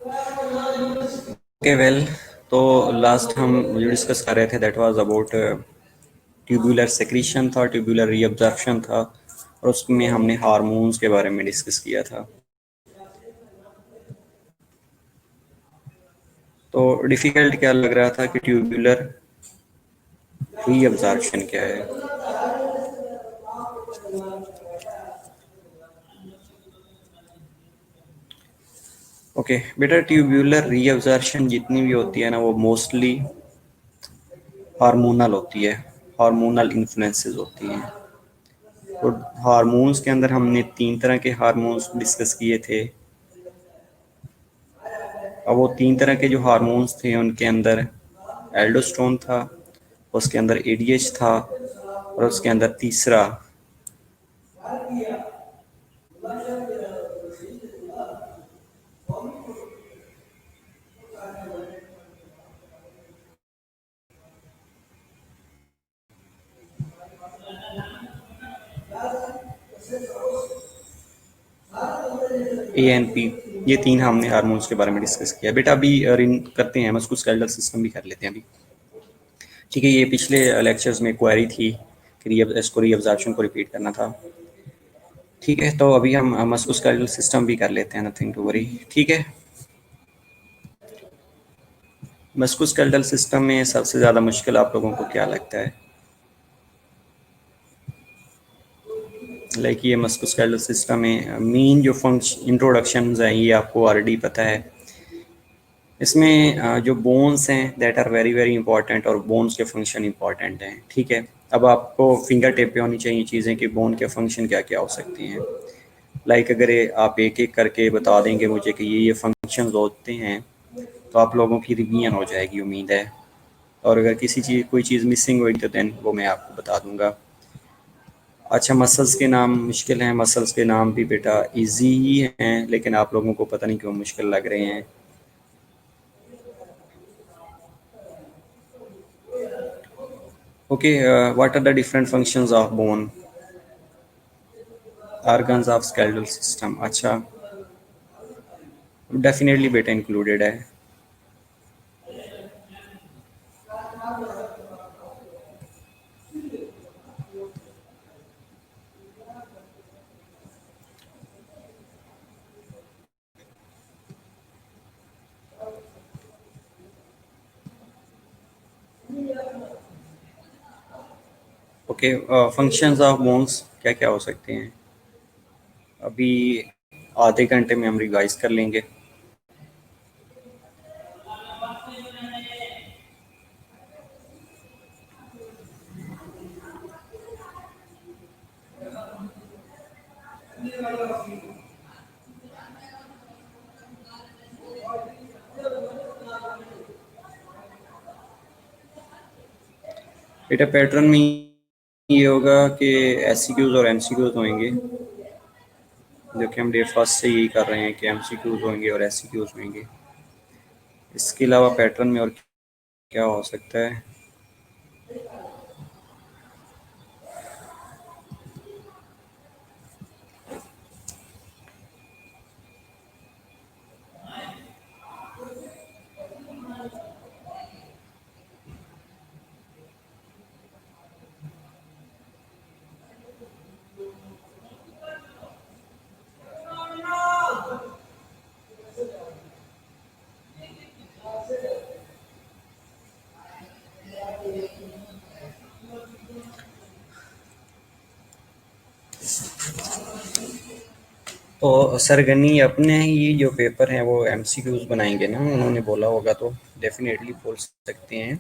Okay well, तो last हम जो डिस्कस कर रहे थे that was about tubular secretion था, ट्यूबुलर रीअब्जॉर्प्शन था, और उसमें हमने हार्मोन्स के बारे में डिस्कस किया था। तो डिफिकल्ट क्या लग रहा था कि ट्यूबुलर रीअब्जॉर्प्शन क्या है। ओके बेटा, ट्यूबुलर रीअब्जॉर्प्शन जितनी भी होती है ना, वो मोस्टली हार्मोनल होती है, हार्मोनल इन्फ्लुएंसेस होती हैं। तो हार्मोन्स के अंदर हमने 3 तरह के हार्मोन्स डिस्कस किए थे। अब वो 3 तरह के जो हार्मोन्स थे उनके अंदर एल्डोस्ट्रोन था, उसके अंदर एडीएच था, और उसके अंदर तीसरा एएनपी। ये 3 हमने हार्मोन्स के बारे में डिस्कस किया। बेटा अभी करते हैं मस्कुलोस्केलेटल सिस्टम भी कर लेते हैं अभी। ठीक है, ये पिछले लेक्चर्स में क्वेरी थी कि इसको रीअब्जॉर्प्शन को रिपीट करना था। ठीक है, तो अभी हम मस्कुलोस्केलेटल सिस्टम भी कर लेते हैं, नथिंग टू वरी। ठीक है, मस्कुलोस्केलेटल सिस्टम में सबसे ज़्यादा मुश्किल आप लोगों को क्या लगता है? लाइक ये मस्कुलोस्केलेटल सिस्टम में मेन जो फंक्शन इंट्रोडक्शन है ये आपको ऑलरेडी पता है। इसमें जो बोन्स हैं that are very very important, और बोन्स के फंक्शन इंपॉर्टेंट हैं। ठीक है, अब आपको फिंगर टिप पे होनी चाहिए चीज़ें कि बोन के फंक्शन क्या क्या हो सकती हैं। लाइक अगर आप एक एक करके बता देंगे मुझे कि ये फंक्शंस होते हैं, तो आप लोगों की रिवीजन हो जाएगी, उम्मीद है। और अगर किसी चीज़ कोई चीज़ मिसिंग हुई तो देन वो मैं आपको बता दूंगा। अच्छा, मसल्स के नाम मुश्किल हैं। मसल्स के नाम भी बेटा इजी ही हैं, लेकिन आप लोगों को पता नहीं क्यों मुश्किल लग रहे हैं। Okay, what are the different functions of bone? Organs of skeletal system. अच्छा, डेफिनेटली बेटा इंक्लूडेड है। ओके, फंक्शंस ऑफ बोन्स क्या क्या हो सकते हैं? अभी आधे घंटे में हम रिवाइज कर लेंगे। बेटा पैटर्न में ये होगा कि एससीक्यूज और एमसीक्यूज होंगे, जो कि हम डे फर्स्ट से यही कर रहे हैं कि एमसीक्यूज होंगे और एससीक्यूज होंगे। इसके अलावा पैटर्न में और क्या हो सकता है? तो सरगनी अपने ही जो पेपर हैं वो एमसीक्यूज बनाएंगे ना, उन्होंने बोला होगा तो डेफिनेटली बोल सकते हैं।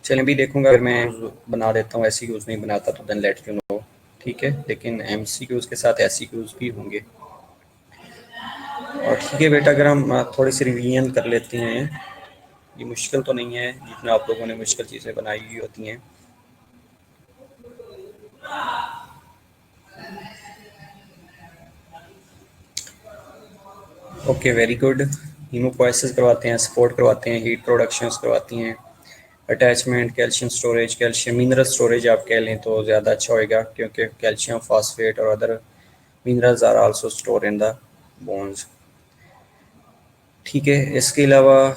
चलें, भी देखूंगा, अगर मैं बना देता हूँ एससीक्यूज नहीं बनाता तो देन लेट यू नो। ठीक है, लेकिन एमसीक्यूज के साथ एससीक्यूज भी होंगे। और ठीक है बेटा, अगर हम थोड़ी सी रिवीजन कर लेते हैं। ये मुश्किल तो नहीं है जितना आप लोगों ने मुश्किल चीज़ें बनाई हुई होती हैं। Okay very good. हीमोपोएसिस करवाते हैं, सपोर्ट करवाते हैं, हीट प्रोडक्शंस करवाती हैं, attachment, calcium storage, calcium mineral storage आप कह लें तो ज़्यादा अच्छा होएगा, क्योंकि कैल्शियम फॉस्फेट और other minerals are also store in the bones. ठीक है, इसके अलावा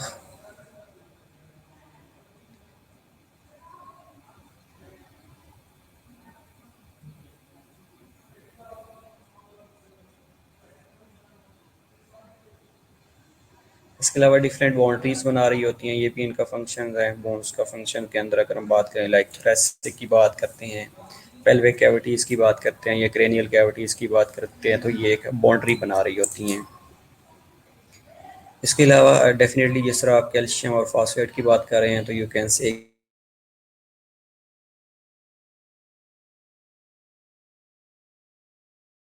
डिफरेंट बाउंड्रीज बना रही होती हैं, ये भी इनका फंक्शन है। बोन्स का फंक्शन के अंदर अगर हम बात करें, लाइक थोरेसिक की बात करते हैं, पेल्विक कैविटीज़ की बात करते हैं या क्रेनियल कैविटीज़ की बात करते हैं, तो ये एक बाउंड्री बना रही होती हैं। इसके अलावा डेफिनेटली जिस तरह आप कैल्शियम और फॉस्फेट की बात कर रहे हैं, तो यू कैन से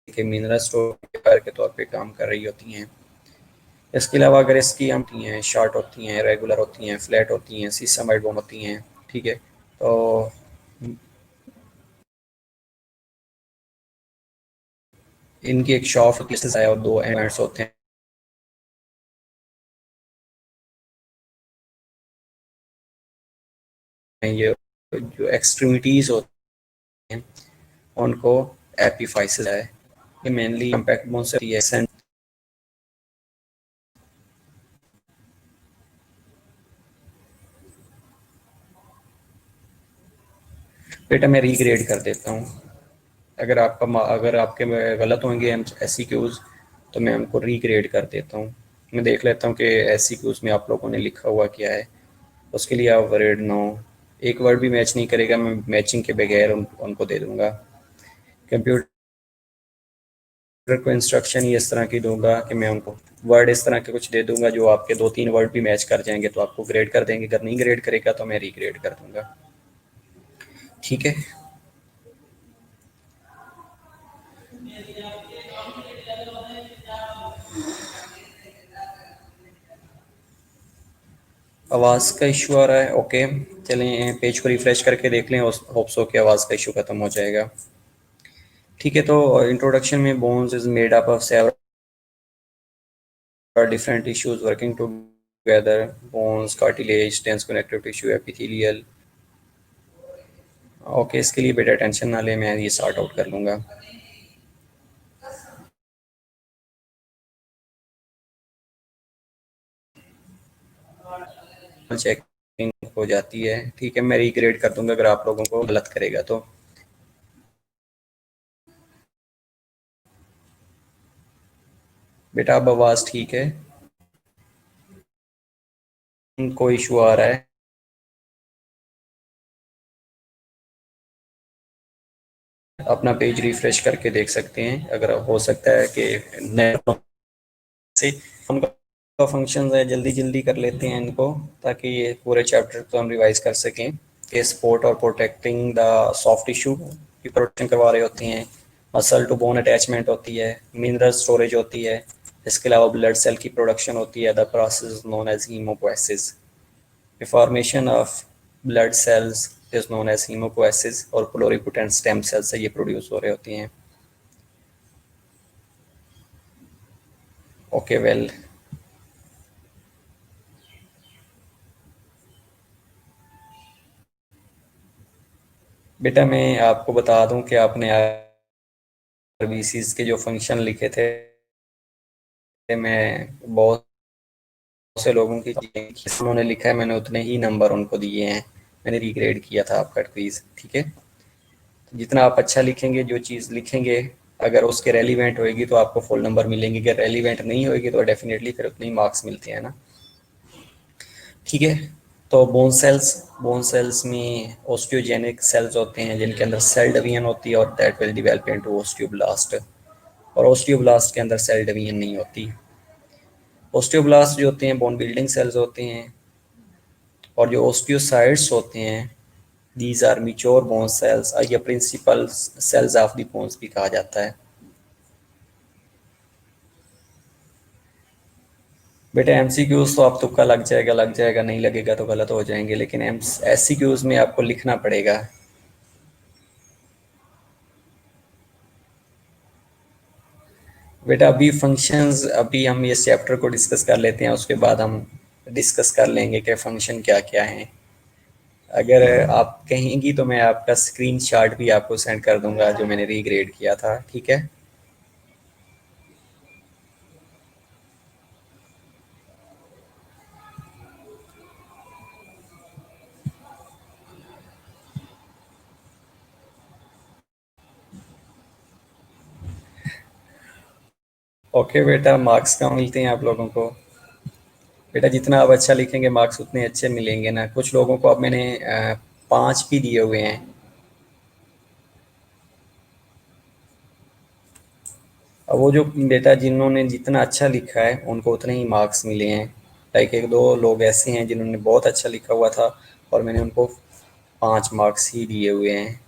कि मिनरल स्टोर के तौर पे काम कर रही होती हैं। इसके अलावा अगर इसकी हम हैं, शॉर्ट होती हैं, रेगुलर होती हैं, फ्लैट होती हैं, सीसामाइड बोन होती हैं, ठीक है। तो इनकी एक शॉर्ट लिस्ट है और दो एंड्स होते हैं। ये जो एक्सट्रीमिटीज होती हैं उनको एपिफाइसिस है। ये मेनली इम्पैक्ट बोन से है। बेटा मैं रीग्रेड कर देता हूँ। अगर आपके में गलत होंगे एस सी क्यूज़, तो मैं उनको रीग्रेड कर देता हूँ। मैं देख लेता हूँ कि एस सी क्यूज़ में आप लोगों ने लिखा हुआ क्या है। उसके लिए आप वर्ड नो, एक वर्ड भी मैच नहीं करेगा, मैं मैचिंग के बगैर उनको दे दूंगा। कंप्यूटर को इंस्ट्रक्शन ही इस तरह की दूंगा कि मैं उनको वर्ड इस तरह के कुछ दे दूंगा जो आपके दो तीन वर्ड भी मैच कर जाएंगे तो आपको ग्रेड कर देंगे, अगर नहीं ग्रेड करेगा तो मैं रीग्रेड कर दूंगा। ठीक है। आवाज़ का इशू आ रहा है, ओके। चलें पेज को रिफ्रेश करके देख लें, होप सो कि आवाज़ का इशू ख़त्म हो जाएगा। ठीक है, तो इंट्रोडक्शन में bones is made up of several different tissues working together: bones, cartilage, dense connective tissue, epithelial। Okay, इसके लिए बेटा टेंशन ना ले, मैं ये सॉर्ट आउट कर लूँगा। चेकिंग हो जाती है, ठीक है। मैं रीग्रेड कर दूंगा अगर आप लोगों को गलत करेगा तो। बेटा अब आवाज़ ठीक है? कोई इशू आ रहा है? अपना पेज रिफ्रेश करके देख सकते हैं, अगर हो सकता है कि नेट से उनका फंक्शन है। जल्दी जल्दी कर लेते हैं इनको, ताकि ये पूरे चैप्टर को हम रिवाइज कर सकें कि सपोर्ट और प्रोटेक्टिंग द सॉफ्ट टिश्यू की प्रोटेक्शन करवा रहे होते हैं। मसल टू बोन अटैचमेंट होती है, मिनरल स्टोरेज होती है। इसके अलावा ब्लड सेल की प्रोडक्शन होती है, the process known as haemopoiesis. Formation of blood cells is known as haemopoiesis, और प्लोरिपोटेंट स्टेम सेल्स से ये प्रोड्यूस हो रहे होती हैं। ओके वेल, बेटा मैं आपको बता दूं कि आपने आरबीसीज के जो फंक्शन लिखे थे, मैं बहुत से लोगों की उन्होंने लिखा है, मैंने उतने ही नंबर उनको दिए हैं। मैंने रिग्रेड किया था आपका क्विज, ठीक है। तो जितना आप अच्छा लिखेंगे, जो चीज़ लिखेंगे अगर उसके रेलिवेंट होएगी तो आपको फुल नंबर मिलेंगे, अगर रेलिवेंट नहीं होएगी तो डेफिनेटली फिर उतने ही मार्क्स मिलते हैं ना। ठीक है। तो बोन सेल्स में ओस्टियोजेनिक सेल्स होते हैं जिनके अंदर सेल डिवीजन होती है, और that will develop into osteoblast. और ओस्टियोब्लास्ट के अंदर सेल डिवीजन नहीं होती। ओस्टियोब्लास्ट जो होते हैं बोन बिल्डिंग सेल्स होते हैं, और जो ओस्टियोसाइट्स होते हैं, these are mature bone cells, या principal cells of the bones भी कहा जाता है। बेटा एमसीक्यूज तो आप तुक्का लग जाएगा, नहीं लगेगा तो गलत हो जाएंगे, लेकिन एससीक्यूज में आपको लिखना पड़ेगा। बेटा अभी फंक्शंस, अभी हम ये चैप्टर को डिस्कस कर लेते हैं, उसके बाद हम डिस्कस कर लेंगे कि फंक्शन क्या क्या हैं। अगर आप कहेंगी तो मैं आपका स्क्रीनशॉट भी आपको सेंड कर दूंगा जो मैंने रीग्रेड किया था, ठीक है? ओके बेटा, मार्क्स कम मिलते हैं आप लोगों को? बेटा जितना आप अच्छा लिखेंगे मार्क्स उतने अच्छे मिलेंगे ना। कुछ लोगों को अब मैंने 5 भी दिए हुए हैं। अब वो जो बेटा जिन्होंने जितना अच्छा लिखा है उनको उतने ही मार्क्स मिले हैं। लाइक एक दो लोग ऐसे हैं जिन्होंने बहुत अच्छा लिखा हुआ था और मैंने उनको 5 मार्क्स ही दिए हुए हैं।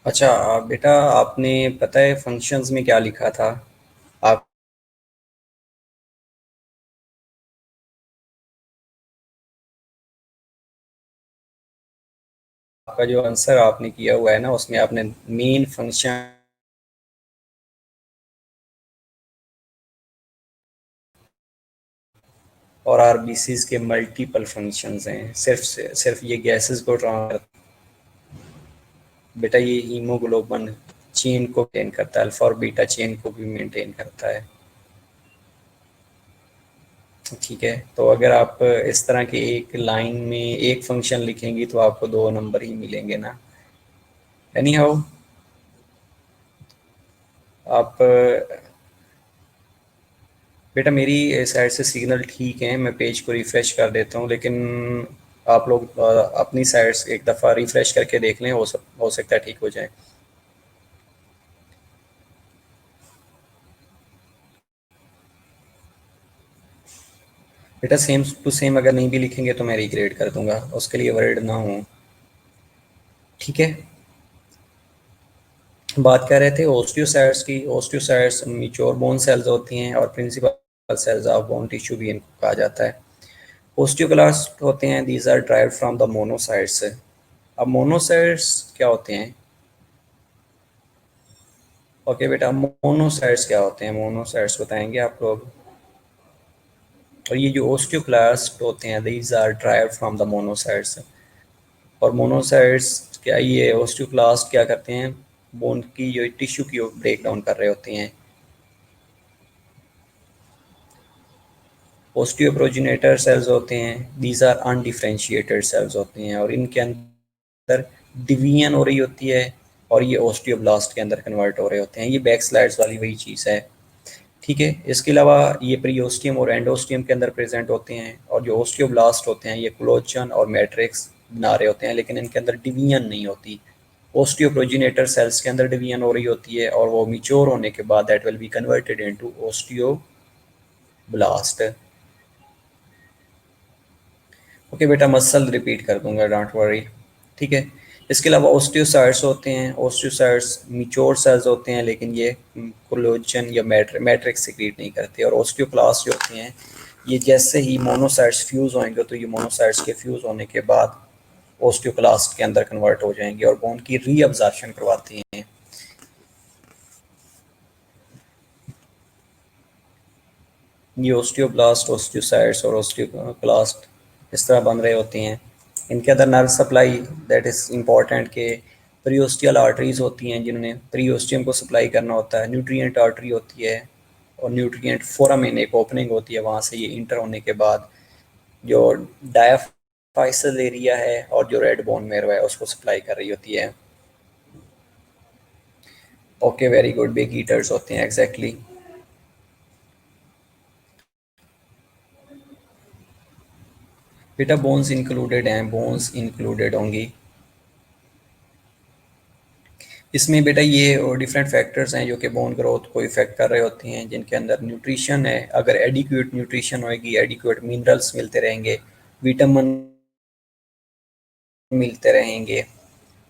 अच्छा बेटा, आपने पता है फंक्शंस में क्या लिखा था? आप आपका जो आंसर आपने किया हुआ है ना उसमें आपने मेन फंक्शन और आरबीसीज के मल्टीपल फंक्शंस हैं। सिर्फ ये गैसेस को ट्रांसफर, बेटा ये हीमोग्लोबिन चेन को मेंटेन करता है, अल्फा और बीटा चेन को भी मेंटेन करता है। ठीक है, तो अगर आप इस तरह के एक लाइन में एक फंक्शन लिखेंगी तो आपको 2 नंबर ही मिलेंगे ना। एनी हाउ, आप बेटा मेरी साइड से सिग्नल ठीक है, मैं पेज को रिफ्रेश कर देता हूँ, लेकिन आप लोग अपनी साइड से एक दफ़ा रिफ्रेश करके देख लें, हो सकता है ठीक हो जाए। बेटा सेम टू सेम अगर नहीं भी लिखेंगे तो मैं रिग्रेड कर दूंगा, उसके लिए वरीड ना हूँ। ठीक है, बात कर रहे थे ओस्टियोसाइट्स की। ओस्टियोसाइट्स मैच्योर बोन सेल्स होती हैं और principal cells of bone tissue भी इनको कहा जाता है। ओस्टियोब्लास्ट होते हैं, these are derived from the monocytes. अब मोनोसाइट्स क्या होते हैं? ओके बेटा, मोनोसाइट्स क्या होते हैं? मोनोसाइट्स बताएंगे आप लोग। और ये जो ओस्टियोक्लास्ट होते हैं, these are derived from the monocytes. और मोनोसाइट्स क्या, ये ओस्टियोक्लास्ट क्या करते हैं? बोन की जो टिश्यू की ब्रेक डाउन कर रहे होते हैं। ओस्टियोप्रोजिनेटर सेल्स होते हैं, दीज आर अनडिफरेंशिएटेड सेल्स होते हैं और इनके अंदर डिवीजन हो रही होती है और ये ओस्टियोब्लास्ट के अंदर कन्वर्ट हो रहे होते हैं। ये बैक स्लाइड्स वाली वही चीज़ है। ठीक है, इसके अलावा ये प्रीओस्टियम और एंडोस्टियम के अंदर प्रेजेंट होते हैं और जो ओस्टियोब्लास्ट होते हैं ये कोलोजन और मैट्रिक्स बना रहे होते हैं, लेकिन इनके अंदर डिवीजन नहीं होती। ओस्टियोप्रोजिनेटर सेल्स के अंदर डिवीजन हो रही होती है और वो मिच्योर होने के बाद that will be converted into osteoblast. Okay बेटा, मसल रिपीट कर दूंगा, डोंट वरी। ठीक है, इसके अलावा ओस्टियोसाइट्स होते हैं। ओस्टियोसाइट्स मिच्योर सेल्स होते हैं लेकिन ये कोलेजन या मैट्रिक्स सिक्रीट नहीं करते। और ओस्टियोक्लास्ट जो होते हैं ये जैसे ही मोनोसाइट्स फ्यूज होंगे तो ये मोनोसाइट्स के फ्यूज होने के बाद ओस्टियोक्लास्ट के अंदर कन्वर्ट हो जाएंगे और बोन की रीअब्जॉर्प्शन करवाती हैं। ये ओस्टियोब्लास्ट, ओस्टियोसाइट्स और ओस्टियोक्लास्ट इस तरह बन रहे होते हैं। इनके अंदर nerve supply that is important के प्रीओस्टियल आर्टरीज होती हैं जिन्होंने प्रीओस्टियम को सप्लाई करना होता है। न्यूट्रिएंट आर्टरी होती है और न्यूट्रिएंट फोरामेन एक ओपनिंग होती है, वहाँ से ये इंटर होने के बाद जो डायाफाइसल एरिया है और जो रेड बोन मेरो है उसको सप्लाई कर रही होती है। Okay, very good, big eaters होते हैं, एग्जैक्टली exactly. बेटा बोन्स इंक्लूडेड हैं, बोन्स इंक्लूडेड होंगी इसमें बेटा। ये डिफरेंट फैक्टर्स हैं जो कि बोन ग्रोथ को इफेक्ट कर रहे होते हैं, जिनके अंदर न्यूट्रिशन है। अगर एडिक्वेट न्यूट्रिशन होएगी, एडिक्वेट मिनरल्स मिलते रहेंगे, विटामिन मिलते रहेंगे,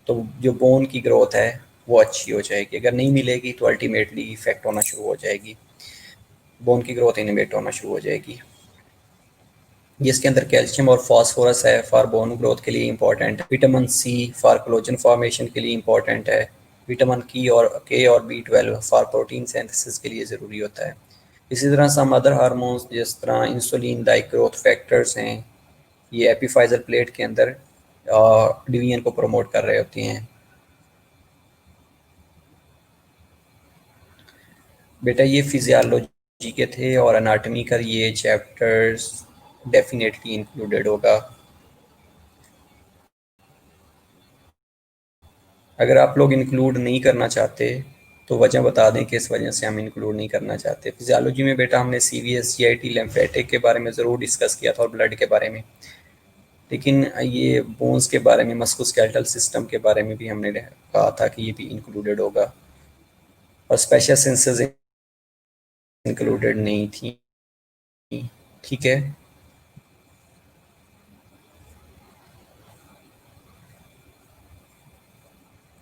तो जो बोन की ग्रोथ है वो अच्छी हो जाएगी। अगर नहीं मिलेगी तो अल्टीमेटली इफेक्ट होना शुरू हो जाएगी, बोन की ग्रोथ इनहिबिट होना शुरू हो जाएगी। जिसके अंदर कैल्शियम और फास्फोरस है, फॉर बोन ग्रोथ के लिए इंपॉर्टेंट है। Vitamin C for collagen formation के लिए इंपॉर्टेंट है। विटामिन के और बी 12 फॉर प्रोटीन सिंथेसिस के लिए ज़रूरी होता है। इसी तरह सम अदर हार्मोन्स जिस तरह इंसुलिन लाइक ग्रोथ फैक्टर्स हैं, ये एपिफाइजल प्लेट के अंदर डिवीजन को प्रमोट कर रहे होते हैं। बेटा ये फिजियोलॉजी के थे और अनाटमी का ये चैप्टर्स डेफिनेटली इंक्लूडेड होगा। अगर आप लोग इंक्लूड नहीं करना चाहते तो वजह बता दें कि इस वजह से हम इंक्लूड नहीं करना चाहते। फिजियोलॉजी में बेटा हमने सीवीएस, जीआईटी, लिम्फेटिक के बारे में ज़रूर डिस्कस किया था और ब्लड के बारे में, लेकिन ये बोन्स के बारे में, मस्कुलस्केलेटल सिस्टम के बारे में भी हमने कहा था कि ये भी इंक्लूडेड होगा, और स्पेशल सेंसेस इंक्लूडेड नहीं थी। ठीक है,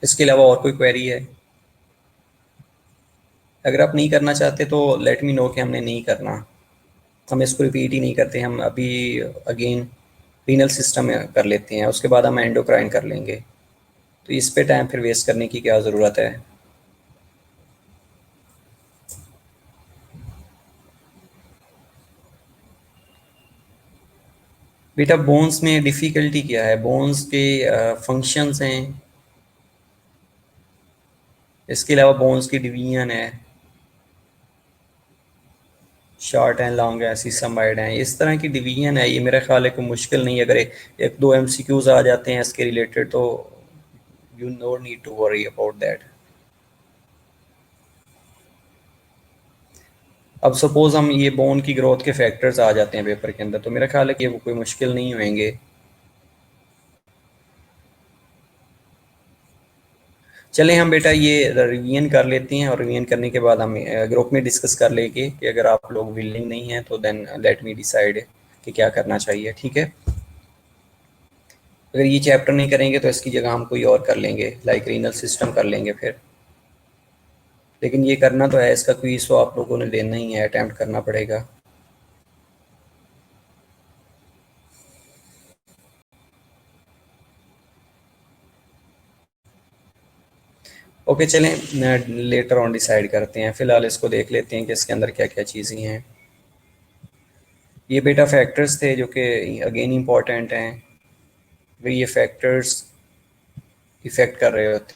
इसके अलावा और कोई क्वेरी है? अगर आप नहीं करना चाहते तो लेट मी नो कि हमने नहीं करना, हम इसको रिपीट ही नहीं करते। हम अभी अगेन रीनल सिस्टम में कर लेते हैं, उसके बाद हम एंडोक्राइन कर लेंगे। तो इस पे टाइम फिर वेस्ट करने की क्या ज़रूरत है? बेटा बोन्स में डिफ़िकल्टी क्या है? बोन्स के फंक्शंस हैं, इसके अलावा बोन्स की डिवीजन है, शॉर्ट एंड लॉन्ग है, सिसमाइड हैं, इस तरह की डिवीजन है। ये मेरा ख्याल है कोई मुश्किल नहीं है। अगर एक दो एमसीक्यूज आ जाते हैं इसके रिलेटेड तो you no need to worry about that. अब सपोज हम ये बोन की ग्रोथ के फैक्टर्स आ जाते हैं पेपर के अंदर, तो मेरा ख्याल है कि वो कोई मुश्किल नहीं होंगे। चलें हम बेटा ये रिवीजन कर लेते हैं, और रिवीजन करने के बाद हम ग्रुप में डिस्कस कर लेंगे कि अगर आप लोग विलिंग नहीं हैं तो देन लेट मी डिसाइड कि क्या करना चाहिए। ठीक है, अगर ये चैप्टर नहीं करेंगे तो इसकी जगह हम कोई और कर लेंगे, लाइक रीनल सिस्टम कर लेंगे फिर। लेकिन ये करना तो है, इसका क्विज तो आप लोगों ने देना ही है, अटैम्प्ट करना पड़ेगा। ओके चलें, लेटर ऑन डिसाइड करते हैं, फ़िलहाल इसको देख लेते हैं कि इसके अंदर क्या क्या चीज़ें हैं। ये बेटा फैक्टर्स थे जो कि अगेन इंपॉर्टेंट हैं। फिर ये फैक्टर्स इफ़ेक्ट कर रहे होते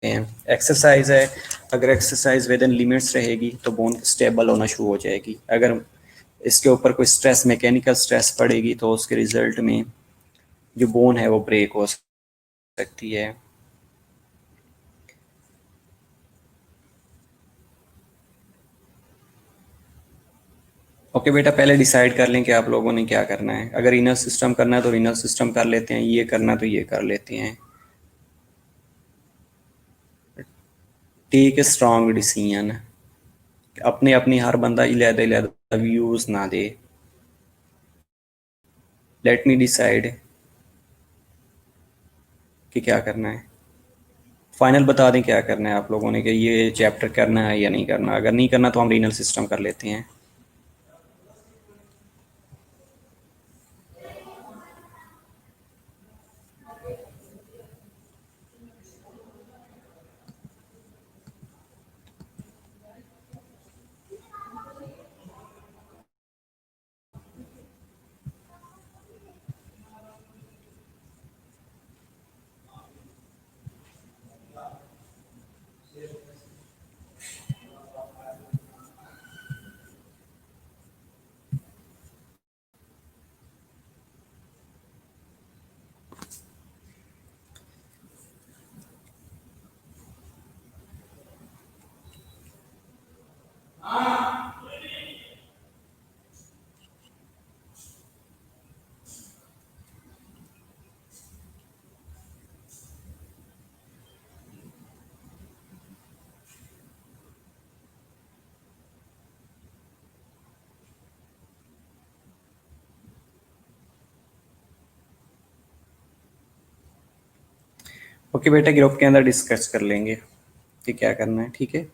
हैं। एक्सरसाइज है, अगर एक्सरसाइज विद इन लिमिट्स रहेगी तो बोन स्टेबल होना शुरू हो जाएगी। अगर इसके ऊपर कोई स्ट्रेस, मैकेनिकल स्ट्रेस पड़ेगी तो उसके रिजल्ट में जो बोन है वो ब्रेक हो सकती है। ओके बेटा, पहले डिसाइड कर लें कि आप लोगों ने क्या करना है। अगर इनर सिस्टम करना है तो इनर सिस्टम कर लेते हैं, ये करना है तो ये कर लेते हैं। टेक ए स्ट्रॉन्ग डिसीजन, अपने अपनी हर बंदा इलादा व्यूज़ ना दे। लेट मी डिसाइड कि क्या करना है। फाइनल बता दें क्या करना है आप लोगों ने, कि ये चैप्टर करना है या नहीं करना। अगर नहीं करना तो हम रीनल सिस्टम कर लेते हैं। ओके बेटा, ग्रुप के अंदर डिस्कस कर लेंगे कि क्या करना है, ठीक है।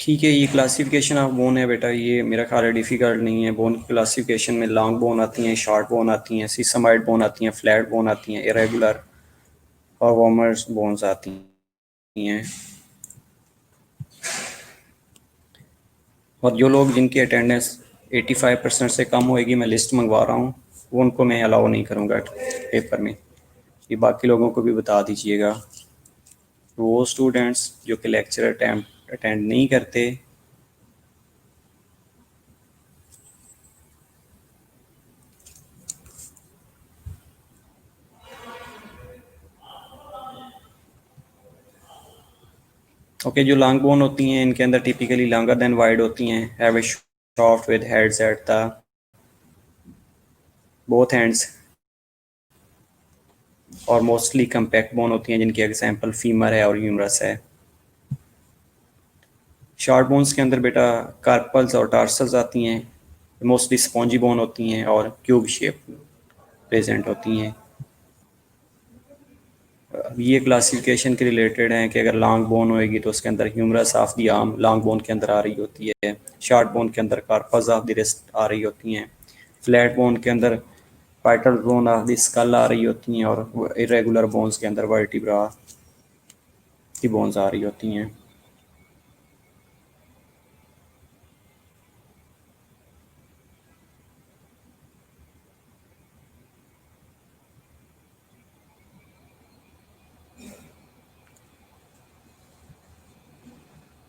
ठीक है, ये क्लासिफिकेशन ऑफ बोन है बेटा, ये मेरा ख्याल है डिफ़िकल्ट नहीं है। बोन की क्लासिफिकेशन में लॉन्ग बोन आती हैं, शॉर्ट बोन आती हैं, सीसमाइड बोन आती हैं, फ्लैट बोन आती हैं, इरेगुलर और वॉर्मर्स बोन्स आती हैं। और जो लोग जिनकी अटेंडेंस 85% से कम होएगी, मैं लिस्ट मंगवा रहा हूँ, वो उनको मैं अलाउ नहीं करूँगा पेपर में। ये बाकी लोगों को भी बता दीजिएगा। वो स्टूडेंट्स जो कि लेक्चर अटेंड नहीं करते, ओके, जो लॉन्ग बोन होती हैं इनके अंदर टिपिकली लॉन्गर देन वाइड होती हैं, have a soft with heads at the both hands, और मोस्टली कम्पैक्ट बोन होती हैं जिनकी एग्जांपल फीमर है और ह्यूमरस है। शॉर्ट बोन्स के अंदर बेटा कार्पल्स और टार्सल्स आती हैं, मोस्टली स्पॉन्जी बोन होती हैं और क्यूब शेप प्रेजेंट होती हैं। अब ये क्लासिफिकेशन के रिलेटेड हैं कि अगर लॉन्ग बोन होएगी तो उसके अंदर humerus of the arm long bone के अंदर आ रही होती है, शॉर्ट बोन के अंदर कार्पल्स ऑफ द रिस्ट आ रही होती हैं, फ्लैट बोन के अंदर पाइटल बोन ऑफ द स्कल आ रही होती हैं, और इरेगुलर बोन्स के अंदर वर्टिब्रा की बोन्स आ रही होती हैं।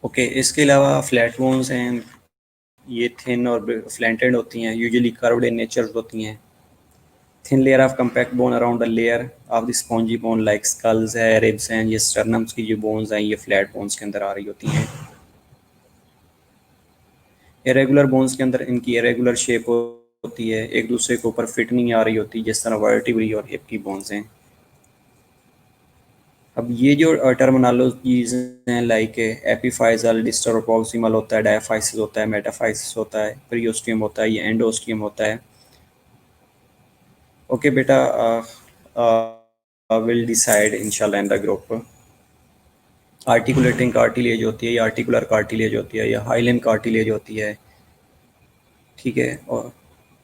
ओके, इसके अलावा फ्लैट बोन्स हैं, ये थिन और फ्लैंटेड होती हैं, यूजुअली कर्व्ड इन नेचर होती हैं। Thin layer of compact bone around the layer of the spongy bone like skulls है, रिब्स हैं, ये स्टर्नम्स की जो बोन्स हैं ये फ्लैट बोन्स के अंदर आ रही होती हैं। इरेगुलर बोन्स के अंदर इनकी इरेगुलर शेप होती है, एक दूसरे के ऊपर फिट नहीं आ रही होती, जिस तरह वर्टिब्री और हिप की बोन्स हैं। अब ये जो टर्मिनोलॉजीज हैं लाइक एपीफाइजल, डिस्टल प्रॉक्सिमल होता है, डायफाइसिस होता है, मेटाफाइसिस होता है, प्रीओस्टियम होता है, ये एंडोस्टियम होता है। ओके बेटा, विल डिसाइड इंशाल्लाह in the group. Articulating cartilage होती है, या आर्टिकुलर कार्टिलेज होती है, या हाइलिम कार्टिलेज होती है, ठीक है। और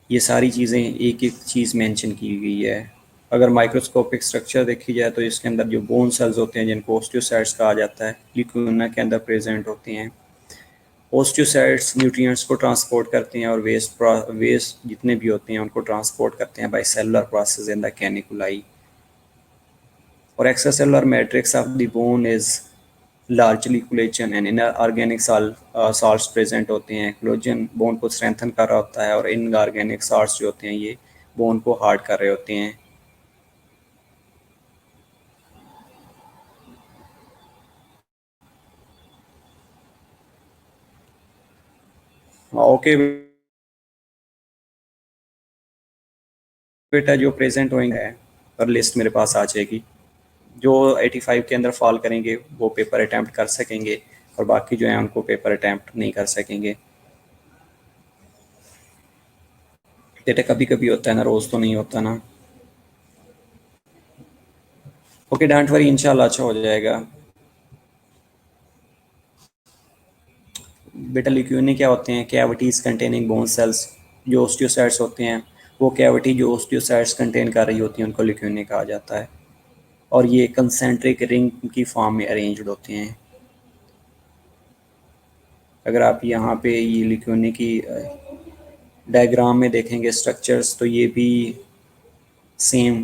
ये सारी चीज़ें एक एक चीज़ मेंशन की गई है। अगर माइक्रोस्कोपिक स्ट्रक्चर देखी जाए तो इसके अंदर जो बोन सेल्स होते हैं जिनको ओस्टियोसाइट्स कहा जाता है, लिक्यूना के अंदर प्रेजेंट होते हैं। ओस्टियोसाइट्स न्यूट्रिएंट्स को ट्रांसपोर्ट करते हैं और वेस्ट जितने भी होते हैं उनको ट्रांसपोर्ट करते हैं by cellular process in the canaliculi. और extracellular matrix of the bone is largely collagen and inorganic salts present होते हैं। कोलेजन बोन को स्ट्रेंथन कर रहा होता है और इनऑर्गेनिक साल्ट्स जो होते हैं ये बोन को हार्ड कर रहे होते हैं। ओके बेटा, जो प्रेजेंट होंगे और लिस्ट मेरे पास आ जाएगी, जो 85 के अंदर फॉल करेंगे वो पेपर अटैम्प्ट कर सकेंगे, और बाकी जो है उनको पेपर अटैम्प्ट नहीं कर सकेंगे। बेटा कभी कभी होता है ना, रोज़ तो नहीं होता ना। ओके डोंट वरी, इंशाल्लाह अच्छा हो जाएगा। बेटा ल्यूकेमिया क्या होते हैं? कैविटीज़ कंटेनिंग बोन सेल्स, जो ओस्टियोसाइट्स होते हैं, वो कैविटी जो ओस्टियोसाइट्स कंटेन कर रही होती हैं उनको ल्यूकेमिया कहा जाता है, और ये कंसेंट्रिक रिंग की फॉर्म में अरेंज्ड होते हैं। अगर आप यहाँ पे ये ल्यूकेमिया की डायग्राम में देखेंगे स्ट्रक्चर्स, तो ये भी सेम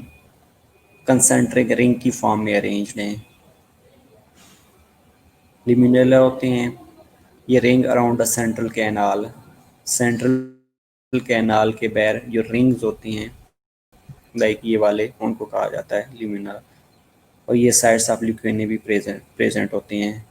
कंसेंट्रिक रिंग की फॉर्म में अरेंज्ड हैं। लिमिनेला होते हैं, ये ring around the central canal, central canal के बैर जो रिंग्स होती हैं लाइक ये वाले, उनको कहा जाता है लिमिनल। और ये साइड्स ऑफ ल्यूकेमिया भी प्रेजेंट होते हैं।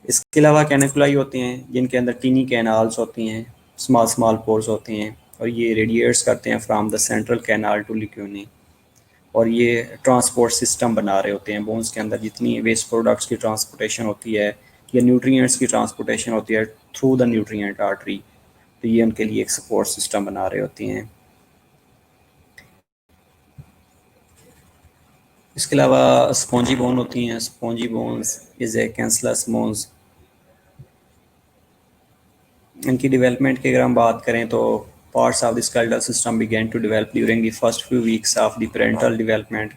इसके अलावा कैनिकुलाई होते हैं जिनके अंदर टीनी कैनाल्स होती हैं, स्मॉल स्मॉल पोर्स होते हैं, और ये रेडिएट्स करते हैं from the central canal to lacunae, और ये ट्रांसपोर्ट सिस्टम बना रहे होते हैं। बोन्स के अंदर जितनी वेस्ट प्रोडक्ट्स की ट्रांसपोर्टेशन होती है या न्यूट्रिएंट्स की ट्रांसपोर्टेशन होती है थ्रू द न्यूट्रिएंट आर्टरी, तो ये उनके लिए एक सपोर्ट सिस्टम बना रहे होती हैं। इसके अलावा स्पॉन्जी बोन होती हैं। Spongy bones is a cancellous bones. इनकी डेवलपमेंट की अगर हम बात करें तो parts of the skeletal system begin to develop during the first few weeks of the parental development.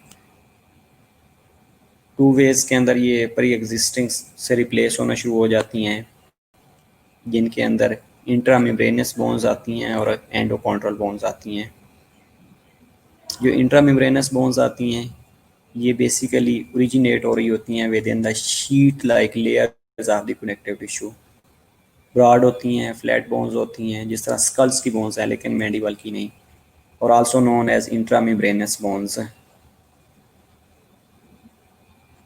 2 वेज के अंदर ये प्री एग्जिस्टिंग से रिप्लेस होना शुरू हो जाती हैं, जिनके अंदर इंट्रामेम्ब्रेनस बोन्स आती हैं और एंडोकॉन्ड्रल बोन्स आती हैं। जो इंट्रामेम्ब्रेनस बोन्स आती हैं ये बेसिकली ओरिजिनेट हो रही होती हैं within the sheet like layers of the connective tissue. Broad होती हैं, फ्लैट बोन्स होती हैं, जिस तरह स्कल्स की बोन्स हैं लेकिन मैंडिबल की नहीं, और आल्सो नोन एज इंट्रामेम्ब्रेनस बोन्स।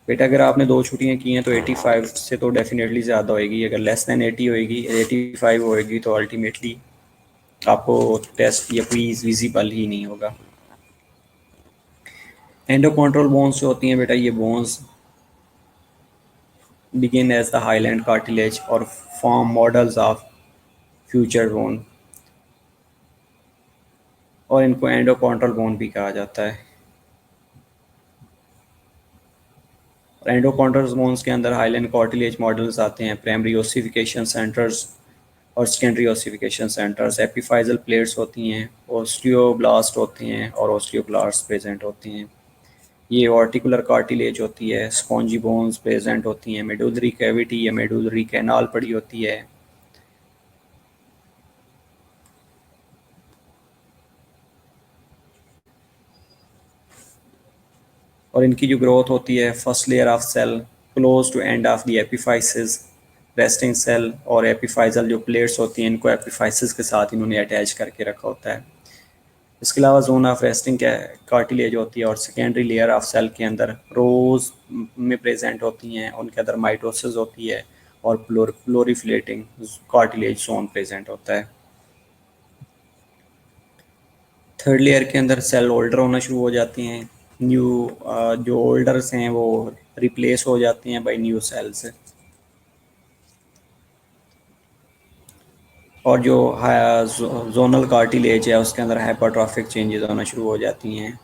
बेटा अगर आपने 2 छुट्टियाँ की हैं तो 85 से तो डेफिनेटली ज़्यादा होएगी। अगर लेस दैन 80 होएगी, 85 होएगी, तो अल्टीमेटली आपको टेस्ट या क्वीज विजिबल ही नहीं होगा। एंडोकॉन्ट्रल बोन्स जो होती हैं बेटा, ये bones begin as the hyaline cartilage और form models of future bone, और इनको एंडोकॉन्ट्रल बोन भी कहा जाता है। एंडोकॉन्ट्रल बोन्स के अंदर हाईलैंड कार्टिलेज मॉडल्स आते हैं, प्राइमरी ओसिफिकेशन सेंटर्स और सेकेंडरी ओसिफिकेशन सेंटर्स, एपिफाइजल प्लेट्स होती हैं, ओस्टियोब्लास्ट होते हैं और ओस्टियोक्लास्ट प्रेजेंट होती हैं। ये ऑर्टिकुलर कार्टिलेज होती है, स्पॉन्जी बोन्स प्रेजेंट होती हैं, मेडुलरी कैविटी या मेडुलरी कैनाल पड़ी होती है। और इनकी जो ग्रोथ होती है, first layer of cell close to end of the epiphysis, resting cell और एपिफाइजल जो प्लेट्स होती हैं इनको एपिफाइसिस के साथ इन्होंने अटैच करके रखा होता है। इसके अलावा जोन ऑफ रेस्टिंग कार्टिलेज होती है और सेकेंडरी लेयर ऑफ सेल के अंदर रोज में प्रेजेंट होती हैं, उनके अंदर माइटोसिस होती है और प्लोरिफिलेटिंग कार्टिलेज जोन प्रेजेंट होता है। थर्ड लेयर के अंदर सेल ओल्डर होना शुरू हो जाती हैं, न्यू जो ओल्डर्स हैं वो रिप्लेस हो जाती हैं बाय न्यू सेल्स, और जो जोनल कार्टिलेज है उसके अंदर हाइपरट्रॉफिक चेंजेस होना शुरू हो जाती हैं।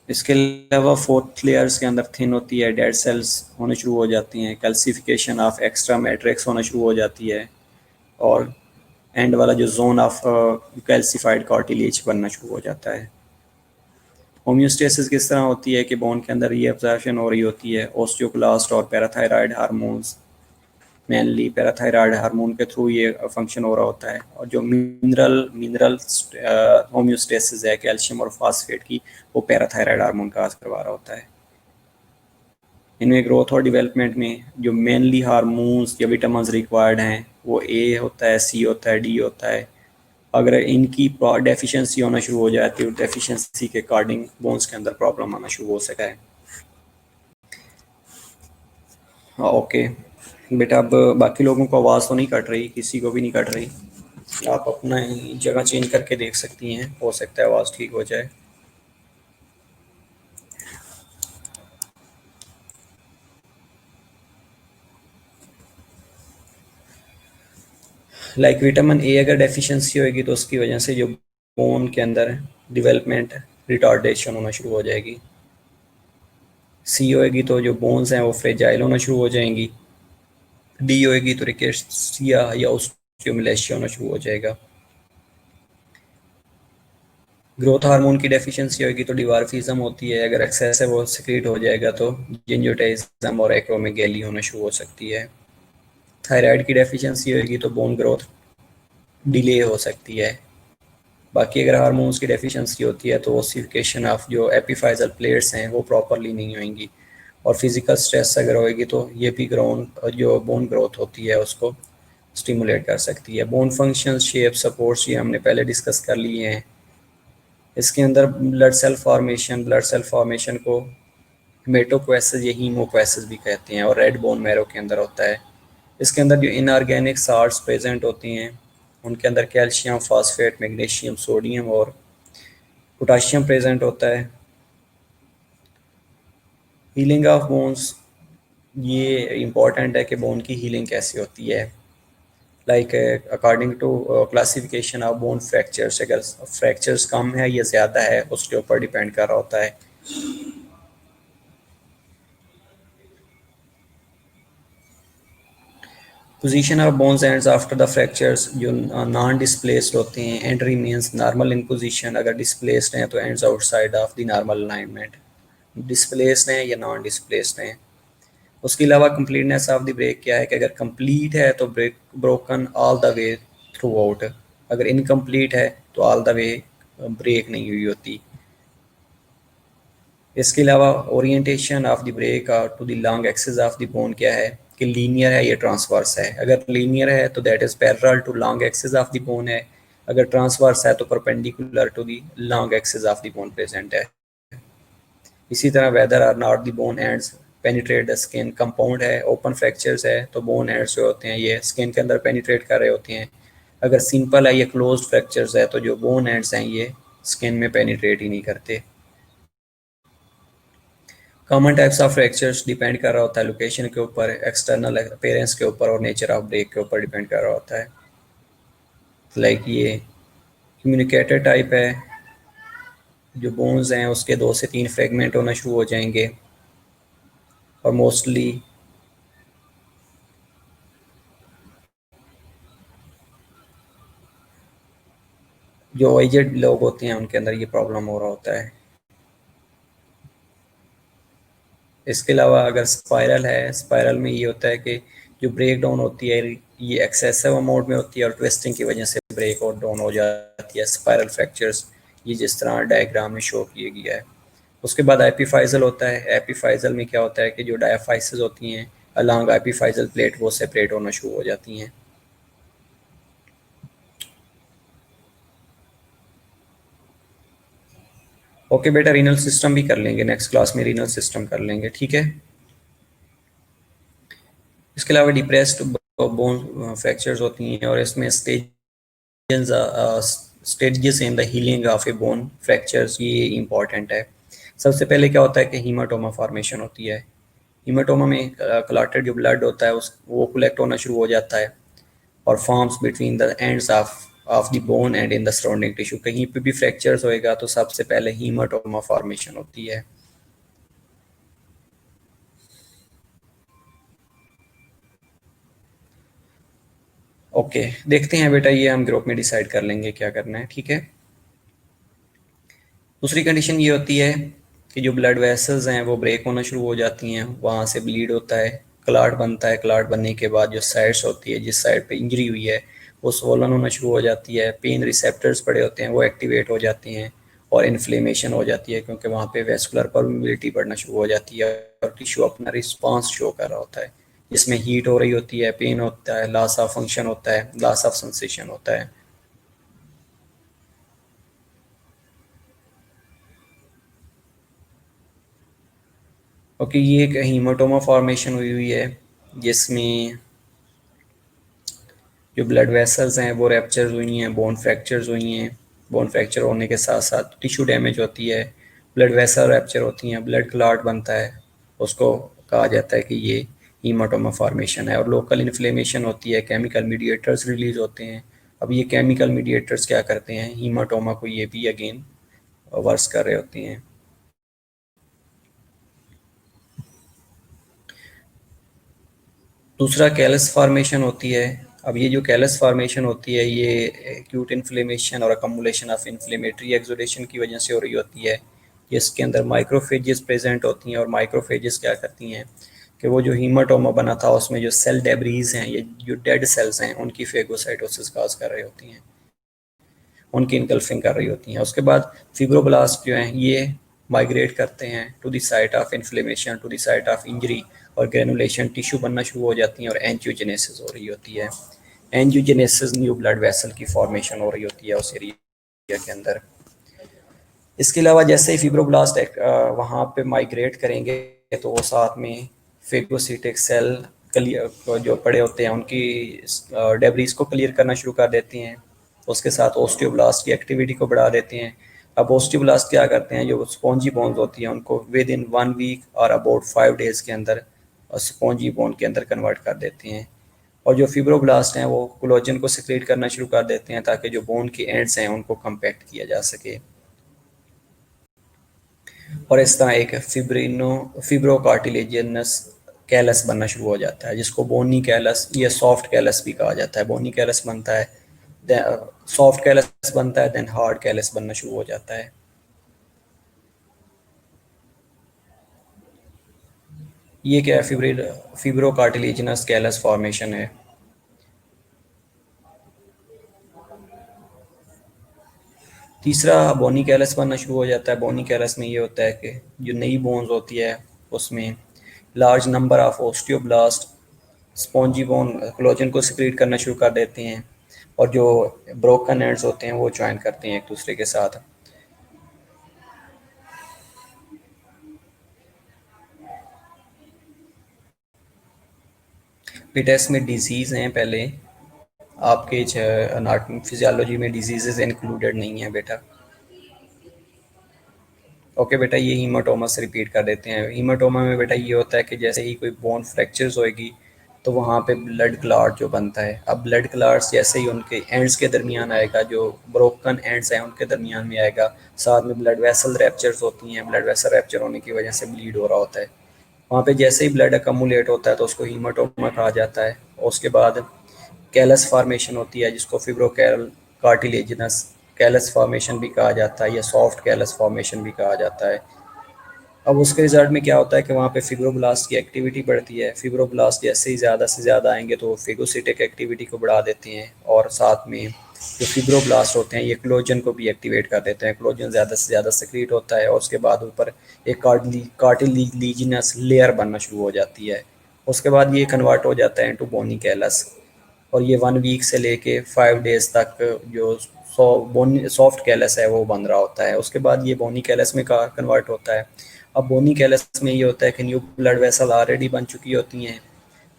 इसके अलावा फोर्थ लेयर्स के अंदर थिन होती है, डेड सेल्स होने शुरू हो जाती हैं, कैल्सिफिकेशन ऑफ एक्स्ट्रा मैट्रिक्स होना शुरू हो जाती है, और एंड वाला जो जोन ऑफ कैल्सिफाइड कार्टिलेज बनना शुरू हो जाता है। होम्योस्टेसिस किस तरह होती है कि बोन के अंदर रीअब्जॉर्प्शन हो रही होती है ओस्टियोक्लास्ट और parathyroid hormones, mainly parathyroid hormone के थ्रू ये फंक्शन हो रहा होता है, और जो मिनरल होम्योस्टेसिस है कैल्शियम और फास्फेट की, वो पैराथायराइड हार्मोन का करवा रहा होता है। इनमें ग्रोथ और डेवलपमेंट में जो मेनली हार्मोन्स या विटामिन रिक्वायर्ड हैं वो ए होता है, सी होता है, डी होता है। अगर इनकी डेफिशिएंसी होना शुरू हो जाती है तो डेफिशिएंसी के अकॉर्डिंग बोन्स के अंदर प्रॉब्लम आना शुरू हो सकता है। हाँ ओके बेटा, अब बाकी लोगों को आवाज़ तो नहीं कट रही, किसी को भी नहीं कट रही। आप अपना जगह चेंज करके देख सकती हैं, हो सकता है आवाज़ ठीक हो जाए। लाइक विटामिन ए अगर डेफिशिएंसी होगी तो उसकी वजह से जो बोन के अंदर डेवलपमेंट रिटार्डेशन होना शुरू हो जाएगी। सी होएगी तो जो बोन्स हैं वो फ्रेजाइल होना शुरू हो जाएंगी। डी होएगी तो रिकेट्सिया या ओस्टियोमलेशिया होना शुरू हो जाएगा। ग्रोथ हार्मोन की डेफिशिएंसी होगी तो डिवार्फिज्म होती है, अगर एक्सेस है वो सिक्रीट हो जाएगा तो जिंजोटेज्म और एक्रोमेगेली होना शुरू हो सकती है। थायराइड की डेफिशिएंसी होगी तो बोन ग्रोथ डिले हो सकती है। बाकी अगर हार्मोन्स की डेफिशिएंसी होती है तो ओसिफिकेशन ऑफ जो एपिफाइजल प्लेट्स हैं वो प्रॉपरली नहीं होंगी, और फिजिकल स्ट्रेस अगर होएगी तो ये भी जो बोन ग्रोथ होती है उसको स्टिमुलेट कर सकती है। बोन फंक्शन, शेप, सपोर्ट्स ये हमने पहले डिस्कस कर लिए हैं। इसके अंदर ब्लड सेल फॉर्मेशन को हेमेटोपोएसिस या हीमोपोएसिस भी कहते हैं, और रेड बोन मैरो के अंदर होता है। इसके अंदर जो इनऑर्गेनिक साल्ट्स प्रेजेंट होती हैं उनके अंदर कैल्शियम, फास्फेट, मैग्नीशियम, सोडियम और पोटाशियम प्रेजेंट होता है। हीलिंग ऑफ बोन्स, ये इम्पॉर्टेंट है कि बोन की हीलिंग कैसे होती है। Like according to classification of bone fractures, अगर फ्रैक्चर्स कम है या ज़्यादा है उसके ऊपर डिपेंड कर रहा होता है। Position of bones ends after the fractures, जो नॉन डिस्प्लेस्ड होते हैं, and remains normal in position, अगर डिस्प्लेस्ड हैं तो ends outside of the normal alignment. Displaced हैं या नॉन डिस्प्लेस्ड हैं। उसके अलावा कंप्लीटनेस ऑफ द ब्रेक क्या है कि अगर कंप्लीट है तो break broken all the way throughout, अगर इनकम्प्लीट है तो ऑल द वे ब्रेक नहीं हुई होती। इसके अलावा orientation of the break to the long axis of the bone क्या है कि लीनियर है या ट्रांसवर्स है। अगर लीनियर है तो that is parallel to long axis of the bone है, अगर ट्रांसवर्स है तो perpendicular to the long axis of the bone present है। इसी तरह whether or not the bone ends penetrate the skin, compound है, ओपन फ्रैक्चर्स है तो बोन एंड्स जो होते हैं ये स्किन के अंदर पेनिट्रेट कर रहे होते हैं। अगर सिंपल है या क्लोज्ड फ्रैक्चर्स है तो जो बोन एंड्स हैं ये स्किन में पेनिट्रेट ही नहीं करते। Common types of fractures depend कर रहा होता है लोकेशन के ऊपर, एक्सटर्नल अपेयरेंस के ऊपर और नेचर ऑफ ब्रेक के ऊपर डिपेंड कर रहा होता है। लाइक ये कम्युनिकेटर टाइप है, जो बोन्स हैं उसके 2 से 3 फ्रेगमेंट होना शुरू हो जाएंगे, और मोस्टली जो एजेड लोग होते हैं उनके अंदर ये प्रॉब्लम हो रहा होता है। इसके अलावा अगर स्पाइरल है, स्पाइरल में ये होता है कि जो ब्रेक डाउन होती है ये एक्सेसिव अमाउंट में होती है और ट्विस्टिंग की वजह से ब्रेक और डाउन हो जाती है स्पाइरल फ्रैक्चर्स, ये जिस तरह डायग्राम में शो किया गया है। उसके बाद एपीफाइजल होता है। एपीफाइजल में क्या होता है कि जो डायाफाइसेस होती हैं अलॉन्ग एपीफाइजल प्लेट वो सेपरेट होना शुरू हो जाती हैं। ओके बेटा, रीनल सिस्टम भी कर लेंगे नेक्स्ट क्लास में, रीनल सिस्टम कर लेंगे, ठीक है। इसके अलावा डिप्रेस्ड बोन फ्रैक्चर्स होती हैं और इसमें stages in the healing of A bone fractures, ये इंपॉर्टेंट है। सबसे पहले क्या होता है कि हीमाटोमा फॉर्मेशन होती है। हीमाटोमा में क्लॉटेड जो ब्लड होता है उस वो कलेक्ट होना शुरू हो जाता है और forms between the ends of the bone and in the surrounding tissue. कहीं पे भी फ्रैक्चर्स होएगा तो सबसे पहले हीमाटोमा फॉर्मेशन होती है। ओके, देखते हैं बेटा, ये हम ग्रुप में डिसाइड कर लेंगे क्या करना है, ठीक है। दूसरी कंडीशन ये होती है कि जो ब्लड वेसल्स हैं वो ब्रेक होना शुरू हो जाती हैं, वहाँ से ब्लीड होता है, क्लॉट बनता है। क्लॉट बनने के बाद जो साइड्स होती है, जिस साइड पे इंजरी हुई है वो स्वोलन होना शुरू हो जाती है, पेन रिसेप्टर्स पड़े होते हैं वो एक्टिवेट हो जाती हैं और इन्फ्लेमेशन हो जाती है क्योंकि वहाँ पे वेस्कुलर परमिबिलिटी बढ़ना शुरू हो जाती है और टिश्यू अपना रिस्पॉन्स शो कर रहा होता है, जिसमें हीट हो रही होती है, पेन होता है, लॉस ऑफ फंक्शन होता है, लॉस ऑफ सेंसेशन होता है। ओके, ये एक हीमाटोमा फॉर्मेशन हुई हुई है जिसमें जो ब्लड वेसल्स हैं वो रैप्चर हुई हैं, बोन फ्रैक्चर्स हुई हैं। बोन फ्रैक्चर होने के साथ साथ टिश्यू डैमेज होती है, ब्लड वेसल रैप्चर होती हैं, ब्लड क्लॉट बनता है, उसको कहा जाता है कि ये हीमाटोमा फॉर्मेशन है। और लोकल इन्फ्लेमेशन होती है, केमिकल मीडिएटर्स रिलीज होते हैं। अब ये केमिकल मीडिएटर्स क्या करते हैं, हीमाटोमा को ये भी अगेन वर्स कर रहे होते हैं। दूसरा कैलस फॉर्मेशन होती है। अब ये जो कैलस फॉर्मेशन होती है ये एक्यूट इन्फ्लेमेशन और अकमुलेशन ऑफ इन्फ्लेमेटरी एक्सुडेशन की वजह से हो रही होती है। जिसके अंदर माइक्रोफेजेस प्रेजेंट होती हैं और माइक्रोफेजेस क्या करती हैं कि वो जो हीमाटोमा बना था उसमें जो सेल डेब्रीज हैं, ये जो डेड सेल्स हैं उनकी फेगोसाइटोसिस काज कर रही होती हैं, उनकी इनकल्फिंग कर रही होती हैं। उसके बाद फिब्रोब्लास्ट जो हैं ये माइग्रेट करते हैं to the site of inflammation, to the site of injury, और ग्रेनुलेशन टिश्यू बनना शुरू हो जाती हैं और एंजियोजेनेसिस हो रही होती है। एंजियोजेनेसिस न्यू ब्लड वेसल की फॉर्मेशन हो रही होती है उस एरिया के अंदर। इसके अलावा जैसे ही फिब्रोब्लास्ट वहाँ पे माइग्रेट करेंगे तो वो साथ में फेगोसिटिक सेल क्लियर जो पड़े होते हैं उनकी डेब्रीज को क्लियर करना शुरू कर देती हैं। उसके साथ ओस्टियोब्लास्ट की एक्टिविटी को बढ़ा देते हैं। अब ओस्टियोब्लास्ट क्या करते हैं, जो स्पॉन्जी बोन्स होती हैं उनको विद इन 1 वीक और अबाउट 5 डेज के अंदर स्पॉन्जी बोन के अंदर कन्वर्ट कर देते हैं। और जो फिब्रोब्लास्ट हैं वो कोलेजन को सिक्रेट करना शुरू कर देते हैं ताकि जो बोन के एंड्स हैं उनको कम्पैक्ट किया जा सके। और इस तरह एक फिब्रोकार्टिलेजिनस कैलस बनना शुरू हो जाता है, जिसको बोनी कैलस या सॉफ्ट कैलस भी कहा जाता है। बोनी कैलस बनता है, सॉफ्ट कैलस बनता है, देन हार्ड कैलस बनना शुरू हो जाता है। ये क्या है, फिब्रोकार्टिलेजिनस कैलस फॉर्मेशन है। तीसरा बोनी कैलस बनना शुरू हो जाता है। बोनी कैलस में ये होता है कि जो नई बोन्स होती है उसमें large number of osteoblast spongy bone collagen को सिक्रीट करना शुरू कर देते हैं और जो ब्रोकन एंड्स होते हैं वो ज्वाइन करते हैं एक दूसरे के साथ। बेटा इसमें डिजीज़ हैं, पहले आपके अनाटमी फिजियोलॉजी में डिजीज़ इंक्लूडेड नहीं है बेटा। ओके बेटा, ये हीमाटोमा से रिपीट कर देते हैं। हीमाटोमा में बेटा ये होता है कि जैसे ही कोई बोन फ्रैक्चर्स होएगी तो वहाँ पे ब्लड क्लॉट जो बनता है। अब ब्लड क्लॉट्स जैसे ही उनके एंड्स के दरमियान आएगा, जो ब्रोकन एंड्स हैं उनके दरमियान में आएगा, साथ में ब्लड वेसल रैप्चर्स होती हैं, ब्लड वेसल रैप्चर होने की वजह से ब्लीड हो रहा होता है। वहाँ पे जैसे ही ब्लड अकमुलेट होता है तो उसको हीमाटोमा कहा जाता है। और उसके बाद कैलस फॉर्मेशन होती है, जिसको फिब्रोकैल कार्टिलेजिनस कैलस फॉर्मेशन भी कहा जाता है या सॉफ्ट कैलस फॉर्मेशन भी कहा जाता है। अब उसके रिजल्ट में क्या होता है कि वहाँ पे फिब्रोब्लास्ट की एक्टिविटी बढ़ती है। फिब्रोब्लास्ट जैसे ही ज़्यादा से ज़्यादा आएंगे तो वो फेगोसिटिक एक्टिविटी को बढ़ा देते हैं और साथ में जो फिब्रोब्लास्ट होते हैं ये क्लोजन को भी एक्टिवेट कर देते हैं। क्लोजन ज़्यादा से ज़्यादा सिक्रीट होता है और उसके बाद ऊपर एक कार्टिलेजिनस लेयर बनना शुरू हो जाती है। उसके बाद ये कन्वर्ट हो जाता है इनटू बोनी कैलस और ये 1 वीक से लेके 5 डेज तक जो बोनी सॉफ्ट कैलस है वो बन रहा होता है। उसके बाद ये बोनी कैलस में कन्वर्ट होता है। अब बोनी कैलस में ये होता है कि न्यू ब्लड वेसल ऑलरेडी बन चुकी होती हैं,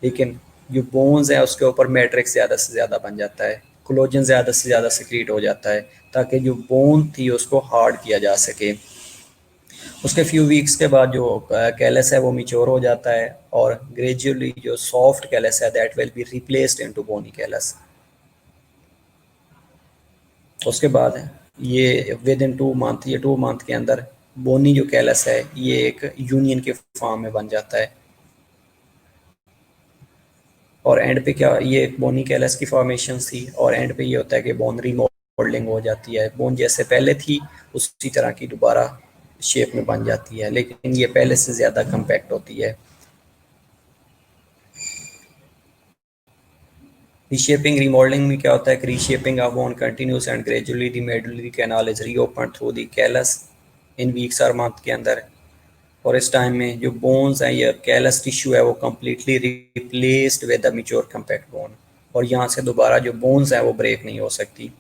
लेकिन जो बोन्स हैं उसके ऊपर मैट्रिक्स ज़्यादा से ज़्यादा बन जाता है, कोलेजन ज़्यादा से ज़्यादा सिक्रीट हो जाता है ताकि जो बोन थी उसको हार्ड किया जा सके। उसके फ्यू वीक्स के बाद जो कैलस है वो मिच्योर हो जाता है और ग्रेजुअली जो सॉफ्ट कैलस है that will be replaced into bony callus. उसके बाद ये विद इन 2 मंथ या 2 मंथ के अंदर बोनी जो कैलस है ये एक यूनियन के फॉर्म में बन जाता है। और एंड पे क्या, ये एक बोनी कैलस की फॉर्मेशन थी और एंड पे ये होता है कि बोन रीमॉडलिंग हो जाती है। बोन जैसे पहले थी उसी तरह की दोबारा शेप में बन जाती है, लेकिन ये पहले से ज़्यादा कम्पैक्ट होती है। रीशेपिंग रीमॉडलिंग में क्या होता है कि reshaping of bone continuous and gradually the medullary canal is reopen through the callus in weeks और मंथ के अंदर। और इस टाइम में जो बोन्स हैं या कैलस टिश्यू है वो completely replaced with the mature compact bone और यहाँ से दोबारा जो बोन्स हैं वो ब्रेक नहीं हो सकती।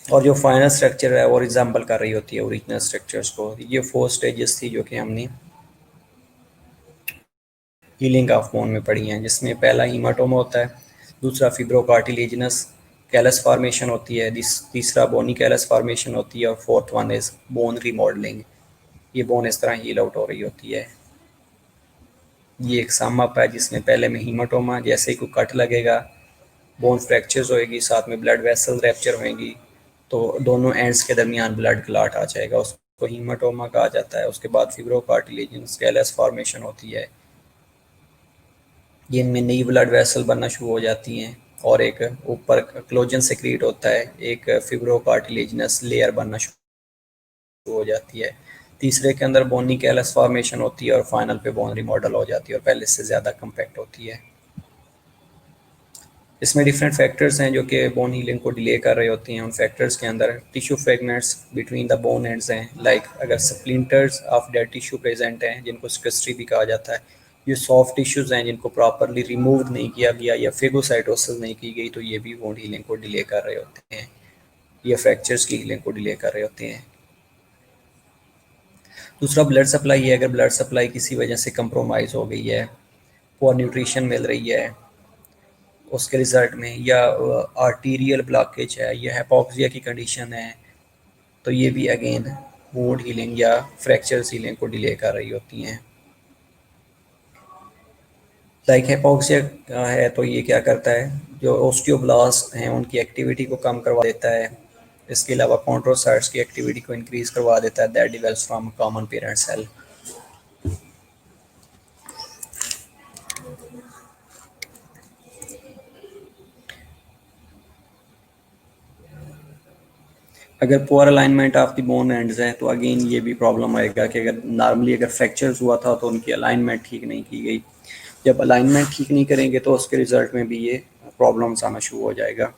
और जो फाइनल स्ट्रक्चर है वो रिजेंबल कर रही होती है ओरिजिनल स्ट्रक्चर्स को। ये 4 स्टेजेस थी जो कि हमने हीलिंग ऑफ बोन में पढ़ी हैं, जिसमें पहला हीमाटोमा होता है, दूसरा फिब्रोकार्टिलेजिनस कैलस फॉर्मेशन होती है, तीसरा बोनी कैलस फॉर्मेशन होती है और fourth one is bone remodelling. ये बोन इस तरह हील आउट हो रही होती है। ये एक सम अप है जिसमें पहले में हीमाटोमा, जैसे ही कोई कट लगेगा बोन फ्रैक्चर्स होएगी, साथ में ब्लड वेसल रैप्चर होएगी तो दोनों एंड्स के दरमियान ब्लड क्लॉट आ जाएगा, उसको हीमाटोमा कहा जाता है। उसके बाद फिब्रोकार्टिलेजिनस कैलस फॉर्मेशन होती है, ये इनमें नई ब्लड वेसल बनना शुरू हो जाती हैं और एक ऊपर क्लोजन सिक्रीट होता है, एक फिब्रोकार्टिलेजिनस लेयर बनना शुरू हो जाती है। तीसरे के अंदर बोनी कैलस फॉर्मेशन होती है और फाइनल पे बोन रिमॉडल हो जाती है और पहले से ज़्यादा कम्पैक्ट होती है। इसमें डिफरेंट फैक्टर्स हैं जो कि बोन हीलिंग को डिले कर रहे होते हैं। उन फैक्टर्स के अंदर tissue fragments between the bone ends हैं, लाइक अगर splinters of dead tissue present हैं जिनको स्कस्ट्री भी कहा जाता है, ये सॉफ्ट टिश्यूज़ हैं जिनको प्रॉपरली रिमूव नहीं किया गया या फेगोसाइटोसिस नहीं की गई तो ये भी बोन हीलिंग को डिले कर रहे होते हैं। या फ्रैक्चर्स की हीलिंग को डिले कर रहे होते हैं। दूसरा ब्लड सप्लाई है, अगर ब्लड सप्लाई किसी वजह से कंप्रोमाइज़ हो गई है, पुअर न्यूट्रिशन मिल रही है उसके रिजल्ट में, या आर्टीरियल ब्लॉकेज है या हाइपोक्सिया की कंडीशन है, तो ये भी अगेन वुंड हीलिंग या फ्रैक्चर्स हीलिंग को डिले कर रही होती हैं। लाइक हाइपोक्सिया है तो ये क्या करता है, जो ओस्टियोब्लास्ट हैं उनकी एक्टिविटी को कम करवा देता है। इसके अलावा कॉन्ट्रोसाइट्स की एक्टिविटी को इंक्रीज करवा देता है, that develops from common parent cell. अगर poor alignment of the bone ends है तो अगेन ये भी प्रॉब्लम आएगा कि अगर नॉर्मली अगर फ्रैक्चर्स हुआ था तो उनकी अलाइनमेंट ठीक नहीं की गई। जब अलाइनमेंट ठीक नहीं करेंगे तो उसके रिजल्ट में भी ये प्रॉब्लम्स आना शुरू हो जाएगा।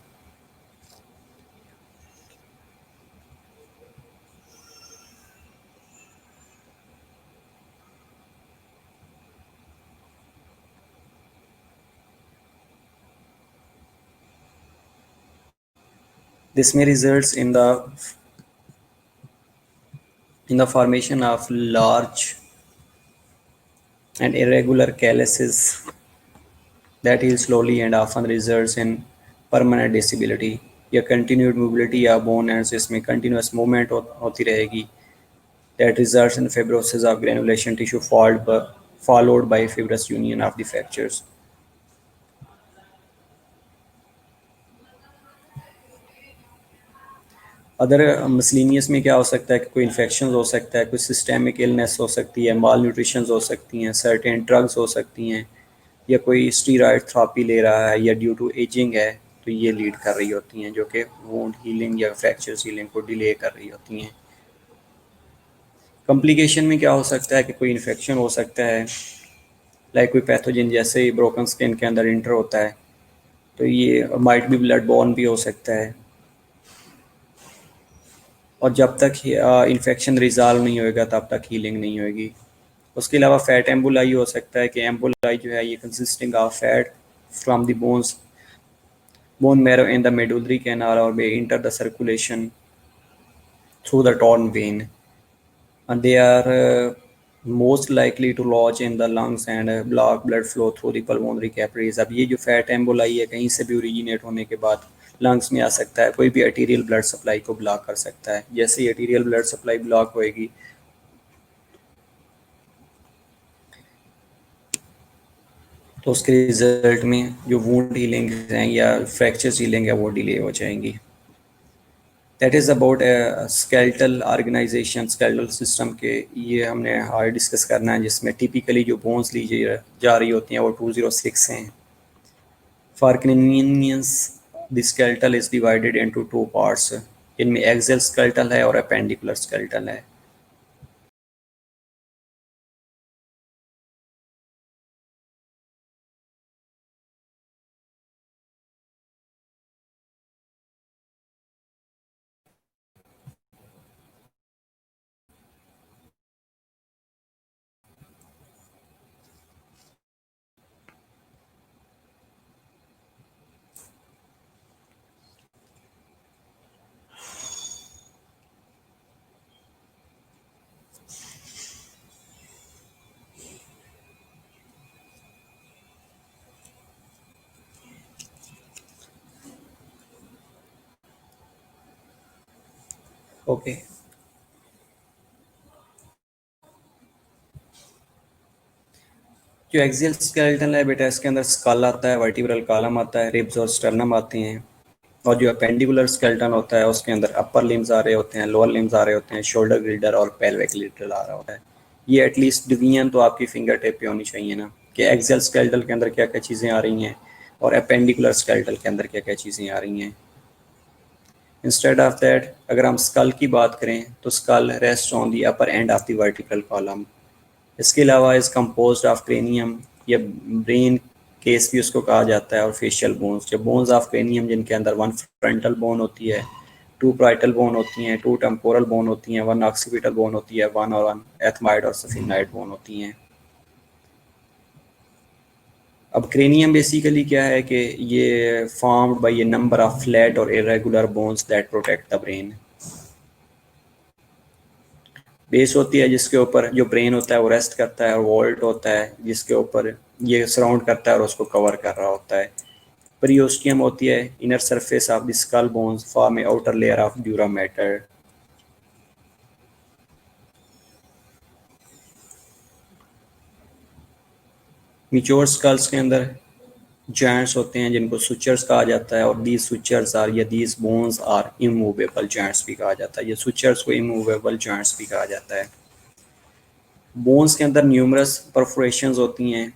This may result in the formation of large and irregular calluses that heal slowly and often results in permanent disability या continued mobility या bone and इसमें continuous movement होती रहेगी, that results in fibrosis of granulation tissue followed by fibrous union of the fractures. Other miscellaneous में क्या हो सकता है कि कोई इन्फेक्शन हो सकता है, कोई सिस्टेमिक इलनेस हो सकती है, माल न्यूट्रिशन हो सकती हैं, सर्टेन ड्रग्स हो सकती हैं, या कोई स्टीरॉयड थेरेपी ले रहा है या ड्यू टू एजिंग है, तो ये लीड कर रही होती हैं जो कि वुंड हीलिंग या फ्रैक्चर हीलिंग को डिले कर रही होती हैं। कॉम्प्लिकेशन में क्या हो सकता है कि कोई इन्फेक्शन हो सकता है, लाइक कोई पैथोजन जैसे ब्रोकन स्किन के अंदर इंटर होता है, तो ये माइट भी ब्लड बॉर्न भी हो सकता है, और जब तक इन्फेक्शन रिजॉल्व नहीं होएगा तब तक हीलिंग नहीं होएगी। उसके अलावा फैट एम्बुलाई हो सकता है कि एम्बुलाई जो है ये consisting of fat from the bones bone marrow in the medullary canal or may enter the circulation through the torn vein, and they are most likely to lodge in the lungs and block blood flow through the pulmonary capillaries। अब ये जो fat emboli है कहीं से भी originate होने के बाद लंग्स में आ सकता है, कोई भी आर्टीरियल ब्लड सप्लाई को ब्लॉक कर सकता है। जैसे ही आर्टीरियल ब्लड सप्लाई ब्लॉक होएगी तो उसके रिजल्ट में जो वुंड हीलिंग हैं या फ्रैक्चर हीलिंग है वो डिले हो जाएंगी। That is about skeletal organisation, skeletal system के ये हमने आज डिस्कस करना है, जिसमें टिपिकली जो बोन्स ली जा रही होती हैं वो 206 हैं। For convenience the skeletal is divided into two parts, इनमें एक्सियल स्केलेटल है और अपेंडिकुलर स्केलेटल है। ओके, जो एक्सियल स्केलेटन है बेटा इसके अंदर स्कल आता है, वर्टिब्रल कॉलम आता है, रिब्स और स्टर्नम आते हैं, और जो अपेंडिकुलर स्केलेटन होता है उसके अंदर अपर लिम्स आ रहे होते हैं, लोअर लिम्स आ रहे होते हैं, शोल्डर गिल्डर और पेल्विक गिल्डर आ रहा होता है। ये एटलीस्ट डिवीजन तो आपकी फिंगर टिप पे होनी चाहिए ना, कि एक्सियल स्केलेटल के अंदर क्या क्या चीज़ें आ रही हैं और अपेंडिकुलर स्केलेटल के अंदर क्या क्या चीज़ें आ रही हैं। इंस्टेड ऑफ दैट अगर हम स्कल की बात करें तो skull rest on the upper end of the vertical column. इसके अलावा इस कंपोज्ड ऑफ क्रेनियम या ब्रेन केस भी उसको कहा जाता है, और फेशियल बोन्स, जो बोन्स ऑफ क्रेनियम जिनके अंदर 1 फ्रंटल बोन होती है, 2 पाइटल बोन होती हैं, 2 टेम्पोरल बोन होती हैं, 1 ऑक्सीपिटल बोन होती है, 1 एथमाइड और सफिनाइड बोन होती हैं। अब क्रेनियम बेसिकली क्या है कि ये formed by a number of flat और irregular bones that protect the brain. Base होती है जिसके ऊपर जो ब्रेन होता है वो रेस्ट करता है, और वॉल्ट होता है जिसके ऊपर ये सराउंड करता है और उसको कवर कर रहा होता है। परियोस्टियम होती है inner surface of the skull bones form a outer layer of dura mater. Mature skulls के अंदर जॉइंट्स होते हैं जिनको सुचर्स कहा जाता है, और दीज सुचर्स आर या these bones are immovable joints भी कहा जाता है। ये सुचर्स को इमूवेबल जॉइंट्स भी कहा जाता है। बोन्स के अंदर न्यूमरस परफोरेशंस होती हैं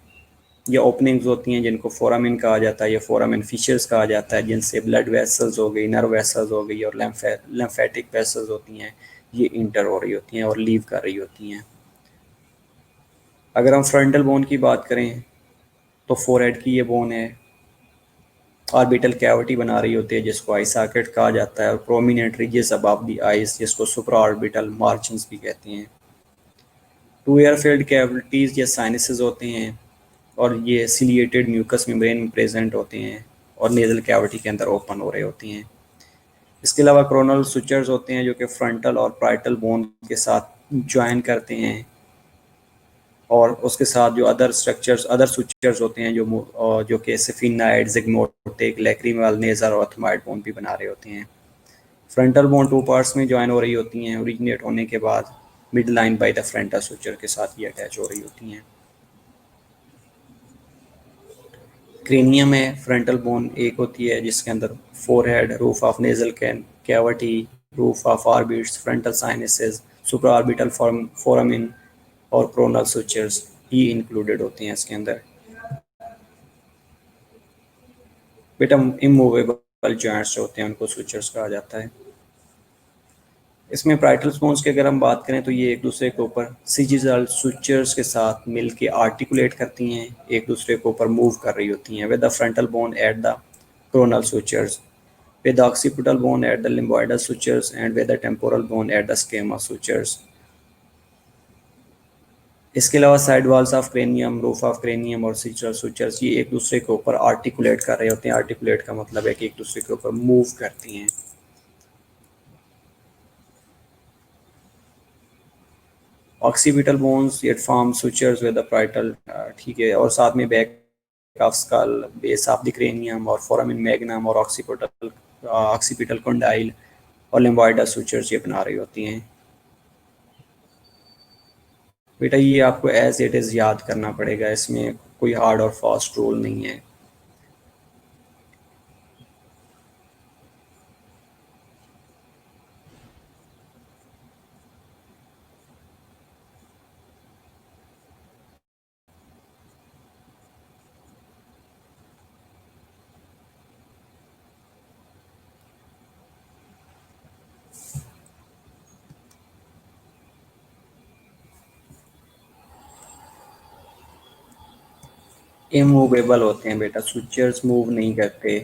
या ओपनिंग्स होती हैं जिनको फोरामिन कहा जाता है या फोरामिन फिशर्स कहा जाता है, जिनसे ब्लड वेसल्स हो गई, नर्व वेसल्स हो गई और लिम्फेटिक वेसल्स होती हैं, ये इंटर हो रही होती हैं और लीव कर रही होती हैं। अगर हम फ्रंटल बोन की बात करें तो फोरहेड की ये बोन है, ऑर्बिटल कैविटी बना रही होती है जिसको आई सॉकेट कहा जाता है, और prominent ridges above the eyes जिसको सुप्रा ऑर्बिटल मार्जिन्स भी कहते हैं। टू एयर फील्ड कैविटीज या साइनसेस होते हैं, और ये सिलिएटेड म्यूकस मेम्ब्रेन में प्रेजेंट होते हैं और नेजल कैविटी के अंदर ओपन हो रहे होती हैं। इसके अलावा कोरोनल सुचर्स होते हैं जो कि फ्रंटल और पार्इटल बोन के साथ ज्वाइन करते हैं, और उसके साथ जो अदर स्ट्रक्चर्स अदर सुचर्स होते हैं जो कि सिफिनाइड, जिग्मोटिक, लैक्रिमल, नेजर और एथमाइड बोन भी बना रहे होते हैं। फ्रंटल बोन टू पार्ट्स में ज्वाइन हो रही होती हैं, ओरिजिनेट होने के बाद mid line by the frontal suture के साथ ये अटैच हो रही होती हैं। क्रेनियम है फ्रंटल बोन एक होती है जिसके अंदर forehead, roof of nasal cavity, roof of orbits, frontal sinuses, supra orbital foramen और कोरोनल सुचर्स ही इंक्लूडेड होते हैं इसके अंदर। बेटा इमूवेबल जॉइंट्स होते हैं उनको सुचर्स कहा जाता है। इसमें पार्इटल बोन्स की अगर हम बात करें तो ये एक दूसरे के ऊपर सिजिल सुचर्स के साथ मिलके आर्टिकुलेट करती हैं, एक दूसरे के ऊपर मूव कर रही होती हैं। With the frontal bone at the coronal sutures, with the occipital bone at the limboidal sutures, and with the temporal bone at the schema sutures. इसके अलावा side walls of cranium, roof of cranium और सिचुरल sutures ये एक दूसरे के ऊपर articulate कर रहे होते हैं। आर्टिकुलेट का मतलब है कि एक दूसरे के ऊपर मूव करती हैं। Occipital bones it form sutures with the parietal, ठीक है, और साथ में back of skull, base of the cranium और फोरामिन मैग्नम और ऑक्सीपिटल कंडाइल और लिम्बॉइडल सुचर्स ये बना रही होती हैं। बेटा ये आपको एज इट इज़ याद करना पड़ेगा, इसमें कोई हार्ड और फास्ट रूल नहीं है। इमूवेबल होते हैं बेटा, सुचर्स मूव नहीं करते।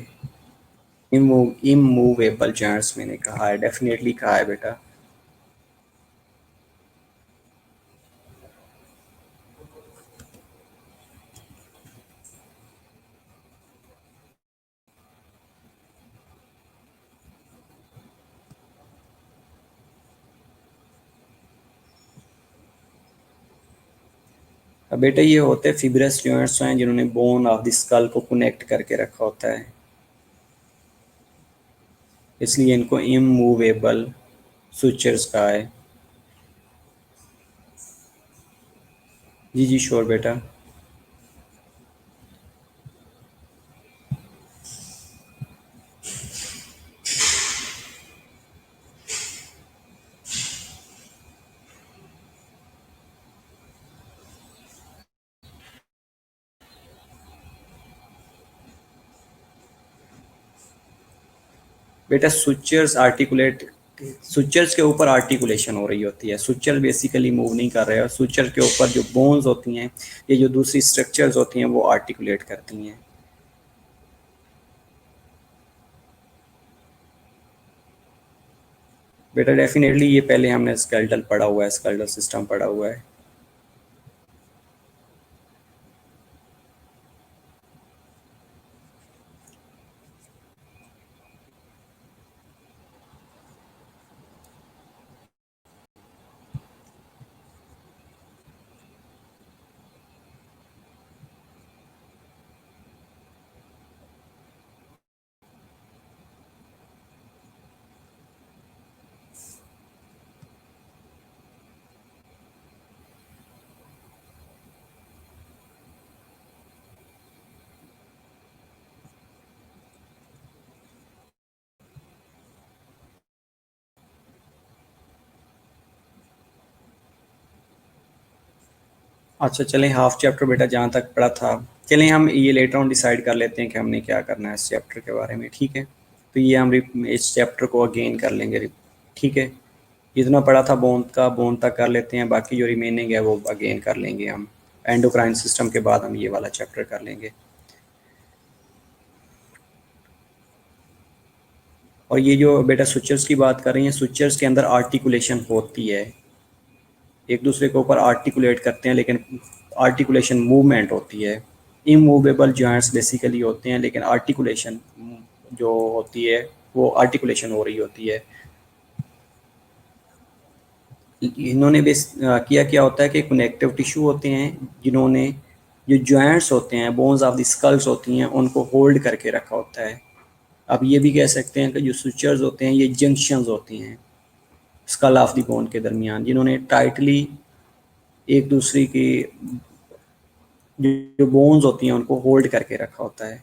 इमूवेबल जॉइंट्स मैंने कहा है, डेफिनेटली कहा है बेटा। अब बेटा ये होते हैं फिब्रस जॉइंट्स हैं जिन्होंने बोन ऑफ द स्कल को कनेक्ट करके रखा होता है, इसलिए इनको इमूवेबल सुचर्स कहा है। जी जी श्योर बेटा। बेटा सुचर्स के ऊपर आर्टिकुलेशन हो रही होती है। सुचर बेसिकली मूव नहीं कर रहे हैं, सुचर के ऊपर जो बोन्स होती हैं, ये जो दूसरी स्ट्रक्चर्स होती हैं वो आर्टिकुलेट करती हैं। बेटा डेफिनेटली ये पहले हमने स्केलेटल पढ़ा हुआ है, स्केलेटल सिस्टम पढ़ा हुआ है। अच्छा चलें, हाफ चैप्टर बेटा जहाँ तक पढ़ा था, चलें हम ये लेटर ऑन डिसाइड कर लेते हैं कि हमने क्या करना है इस चैप्टर के बारे में, ठीक है। तो ये हम इस चैप्टर को अगेन कर लेंगे, ठीक है। जितना पढ़ा था बोन का, बोन तक कर लेते हैं, बाकी जो रिमेनिंग है वो अगेन कर लेंगे हम। एंडोक्राइन सिस्टम के बाद हम ये वाला चैप्टर कर लेंगे। और ये जो बेटा स्विचर्स की बात कर रही हैं, स्विचर्स के अंदर आर्टिकुलेशन होती है, एक दूसरे के ऊपर आर्टिकुलेट करते हैं, लेकिन आर्टिकुलेशन मूवमेंट होती है। इमूवेबल जॉइंट्स बेसिकली होते हैं, लेकिन आर्टिकुलेशन जो होती है वो आर्टिकुलेशन हो रही होती है। इन्होंने बेस किया क्या होता है कि कनेक्टिव टिश्यू होते हैं जिन्होंने जो जॉइंट्स होते हैं, बोन्स ऑफ द स्कल्स होती हैं, उनको होल्ड करके रखा होता है। आप ये भी कह सकते हैं कि जो सुचर्स होते हैं ये जंक्शंस होती हैं स्कल ऑफ द बोन के दरमियान, जिन्होंने टाइटली एक दूसरे की जो बोन्स होती हैं उनको होल्ड करके रखा होता है।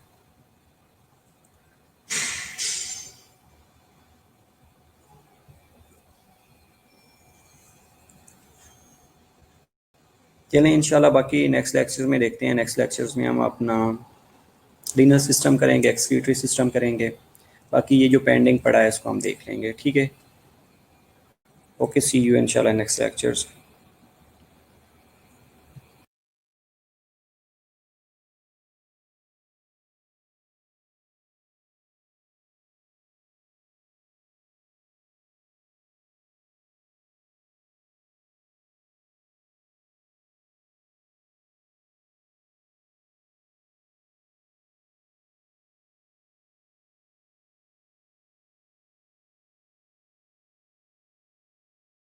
चलें इंशाल्लाह बाकी नेक्स्ट लेक्चर में देखते हैं। नेक्स्ट लेक्चर्स में हम अपना रीनल सिस्टम करेंगे, एक्सक्रीटरी सिस्टम करेंगे, बाकी ये जो पेंडिंग पड़ा है इसको हम देख लेंगे, ठीक है। ओके, सी यू इंशाल्लाह नेक्स्ट लेक्चर्स।